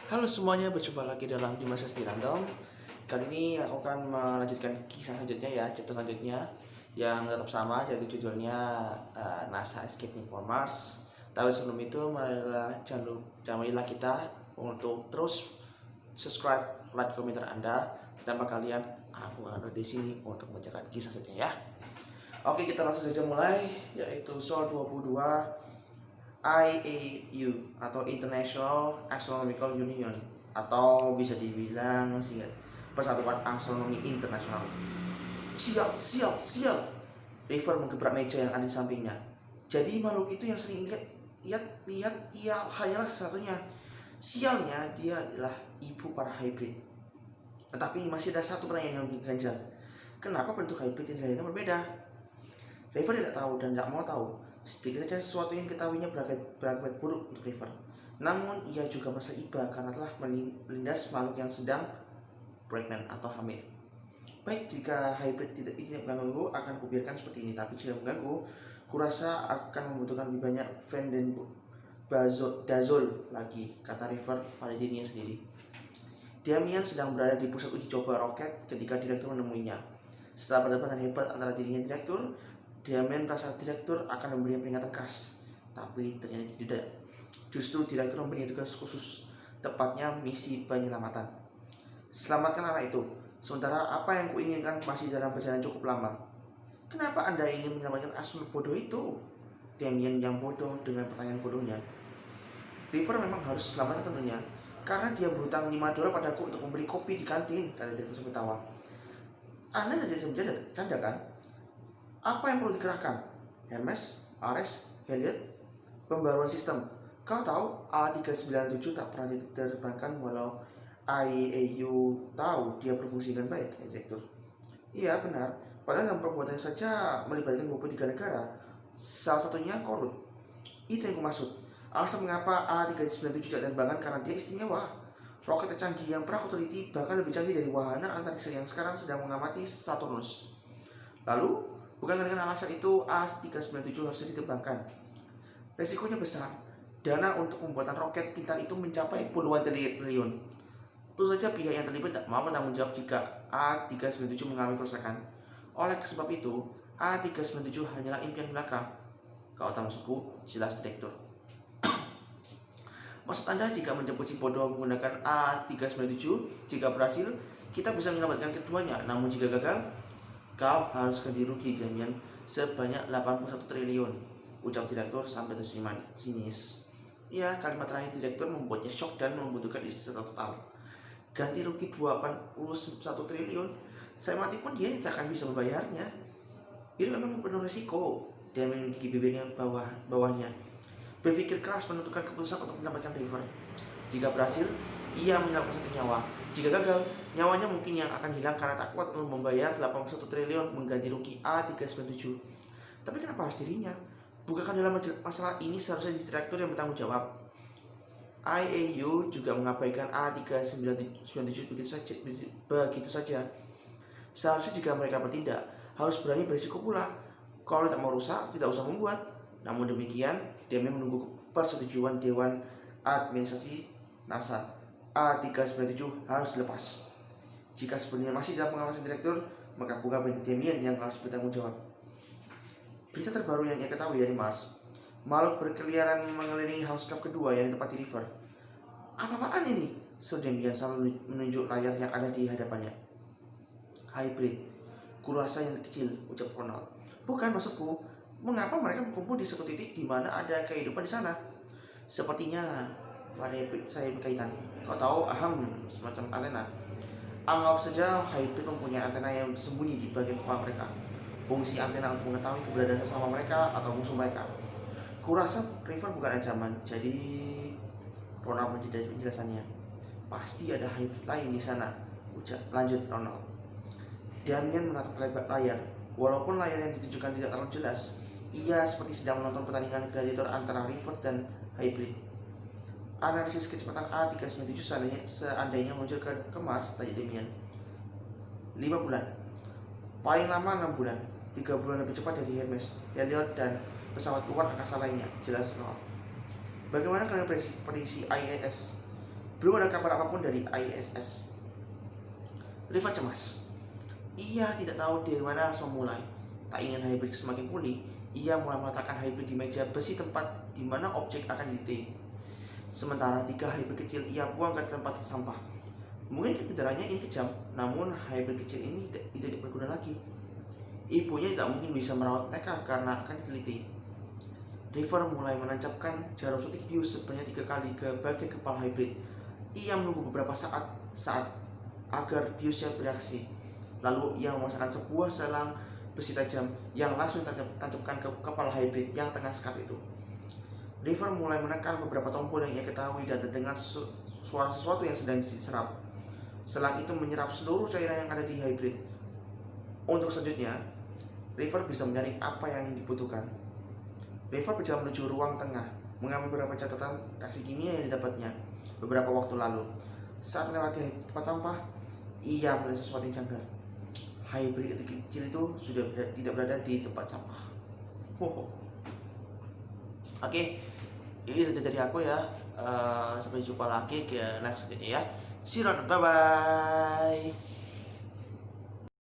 Halo semuanya, berjumpa lagi dalam Dimas Esti Random. Kali ini aku akan melanjutkan kisah selanjutnya ya, chapter selanjutnya yang tetap sama, yaitu judulnya NASA Escaping from Mars. Tapi sebelum itu, marilah kita untuk terus subscribe, like, komentar Anda. Tanpa kalian, aku akan ada di sini untuk membacakan kisah selanjutnya ya. Oke, kita langsung saja mulai, yaitu soal 22. IAU atau International Astronomical Union, atau bisa dibilang singkat Persatuan Astronomi Internasional. Sial. River menggebrak meja yang ada di sampingnya. Jadi makhluk itu yang sering lihat ia hanyalah satu-satunya. Sialnya, dia adalah ibu para hybrid. Tetapi masih ada satu pertanyaan yang mengganjal. Kenapa bentuk hybrid yang lainnya berbeda? River tidak tahu dan tidak mau tahu. Sedikit saja sesuatu yang diketahuinya berakibat buruk untuk River. Namun ia juga merasa iba karena telah melindas makhluk yang sedang pregnant atau hamil. Baik, jika hybrid ini tidak mengganggu, akan kubiarkan seperti ini. Tapi jika mengganggu, kurasa akan membutuhkan lebih banyak Van dan Dazol lagi, kata River pada dirinya sendiri. Damian sedang berada di pusat uji coba roket ketika direktur menemuinya. Setelah perdebatan hebat antara dirinya dan direktur, Damian merasa direktur akan memberinya peringatan keras, tapi ternyata tidak. Justru direktur memberinya tugas khusus, tepatnya misi penyelamatan. Selamatkan anak itu, sementara apa yang kuinginkan masih dalam perjalanan cukup lama. Kenapa Anda ingin menyelamatkan astronot bodoh itu? Damian yang bodoh dengan pertanyaan bodohnya. River memang harus selamatkan tentunya, karena dia berhutang $5 padaku untuk membeli kopi di kantin, kata direktur sambil tawa. Anda tidak bisa bercanda kan? Apa yang perlu dikerahkan? Hermes, Ares, Heliot, pembaruan sistem. Kau tahu A397 tak pernah diterbangkan walau IAU tahu dia berfungsi dengan baik, direktur. Iya benar, padahal dalam pembuatannya saja melibatkan 23 negara, salah satunya Korut. Itu yang kumaksud. Alasan mengapa A397 tidak diterbangkan karena dia istimewa. Roket tercanggih yang pernah aku teliti bahkan lebih canggih dari wahana antariksa yang sekarang sedang mengamati Saturnus. Lalu, bukan dengan alasan itu A397 harus diterbangkan. Resikonya besar. Dana untuk pembuatan roket pintar itu mencapai puluhan triliun. Tentu saja pihak yang terlibat tidak mau bertanggung jawab jika A397 mengalami kerusakan. Oleh sebab itu, A397 hanyalah impian belaka. Kau tahu maksudku? Jelas, direktur. Maksud Anda jika menjemput si bodoh menggunakan A397, jika berhasil, kita bisa menyelamatkan keduanya. Namun jika gagal, kau harus ganti rugi, Damian, sebanyak 81 triliun, ucap direktur sambil tersenyum sinis. Ya, kalimat terakhir direktur membuatnya shock dan membutuhkan istirahat total. Ganti rugi 81 triliun, saya mati pun dia tidak akan bisa membayarnya. Ini memang penuh resiko. Damian menggigit bibirnya bawahnya. Berpikir keras menentukan keputusan untuk mendapatkan River. Jika berhasil, ia menyelamatkan satu nyawa. Jika gagal, nyawanya mungkin yang akan hilang karena tak kuat untuk membayar 81 triliun mengganti rugi A397. Tapi kenapa harus dirinya? Bukankah dalam masalah ini seharusnya direktur yang bertanggung jawab? IAU juga mengabaikan A397 begitu saja. Seharusnya jika mereka bertindak, harus berani berisiko pula. Kalau tidak mau rusak, tidak usah membuat. Namun demikian, Damian menunggu persetujuan Dewan Administrasi NASA. A397 harus dilepas. Jika sebenarnya masih dalam pengawasan direktur, maka bukan Damian yang harus bertanggung jawab. Berita terbaru yang ia ketahui dari Mars. Makhluk berkeliaran mengelilingi housecraft kedua yang ditempati River. Apa-apaan ini? Damian sambil menunjuk layar yang ada di hadapannya. Hybrid. Kurasa yang kecil, ucap Ronald. Bukan, maksudku, mengapa mereka berkumpul di satu titik di mana ada kehidupan di sana? Sepertinya pada hybrid saya berkaitan. Kau tahu, semacam antena. Anggap saja hybrid mempunyai antena yang bersembunyi di bagian kepala mereka. Fungsi antena untuk mengetahui keberadaan sesama mereka atau musuh mereka. Kurasa River bukan ancaman, jadi Ronald menjelaskannya. Pasti ada hybrid lain di sana, lanjut Ronald. Damian menatap layar. Walaupun layar yang ditujukan tidak terlalu jelas, ia seperti sedang menonton pertandingan gladiator antara River dan hybrid. Analisis kecepatan A397 seandainya meluncur ke Mars, tanya Damian. 5 bulan. Paling lama 6 bulan. 3 bulan lebih cepat dari Hermes, Heliot, dan pesawat luar angkasa lainnya, jelas Ronald. Bagaimana kalian prediksi IAS? Belum ada kabar apapun dari ISS. River cemas. Ia tidak tahu dari mana harus memulai. Tak ingin hybrid semakin pulih, ia mulai meletakkan hybrid di meja besi tempat di mana objek akan dititik. Sementara 3 hybrid kecil ia buang ke tempat sampah. Mungkin kedengarannya ini kejam, namun hybrid kecil ini tidak berguna lagi. Ibunya tidak mungkin bisa merawat mereka karena akan diteliti. River mulai menancapkan jarum suntik bius sebanyak 3 kali ke bagian kepala hybrid. Ia menunggu beberapa saat agar biusnya bereaksi. Lalu ia memasangkan sebuah selang besi tajam yang langsung ditancapkan ke kepala hybrid yang tengah sekar itu. River mulai menekan beberapa tombol yang ia ketahui dan terdengar suara sesuatu yang sedang diserap. Selang itu menyerap seluruh cairan yang ada di hybrid. Untuk selanjutnya, River bisa menyaring apa yang dibutuhkan. River berjalan menuju ruang tengah, mengambil beberapa catatan reaksi kimia yang didapatnya beberapa waktu lalu. Saat melewati tempat sampah, ia melihat sesuatu yang janggal. Hybrid kecil itu sudah tidak berada di tempat sampah. Oke, ini saja dari aku ya. Sampai jumpa lagi ke next video ya. See you, bye bye.